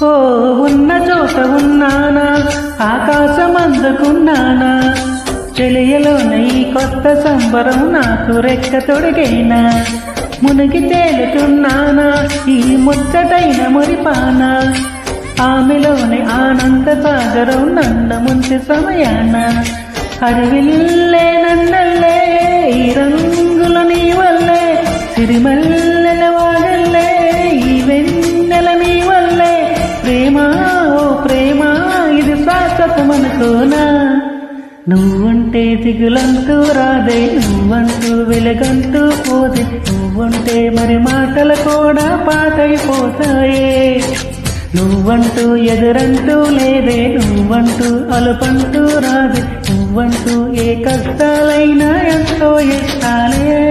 ఓ ఉన్న చోట ఉన్నానా, ఆకాశం అందుకున్నానా, చెలియలోన ఈ కొత్త సంబరం నాకు రెక్క తొడిగైనా, మునిగి తేలుతున్నానా ఈ ముచ్చటైన మురిపానా, ఆమెలోని ఆనంద సాగరం నన్ను ముంచి సమయాన, అడవిల్లే నన్నల్లే ఈ రంగుల నీ వల్లే, సిరిమల్లెల వాడల్లే ఈ వెన్నెల నీ వల్లే, ప్రేమ ఓ ప్రేమ ఇది శాశ్వతమనుకోనా, నువ్వుంటే దిగులంటూ రాదే, నువ్వంటూ వెలుగంటూ పోదే, నువ్వుంటే మరి మాటలు కూడా పాటైపోతాయే, నువ్వంటూ ఎదురంటూ లేదే, నువ్వంటూ అలుపంటూ రాదే, నువ్వంటూ ఏ కష్టాలైనా ఎంతో ఇష్టాలే.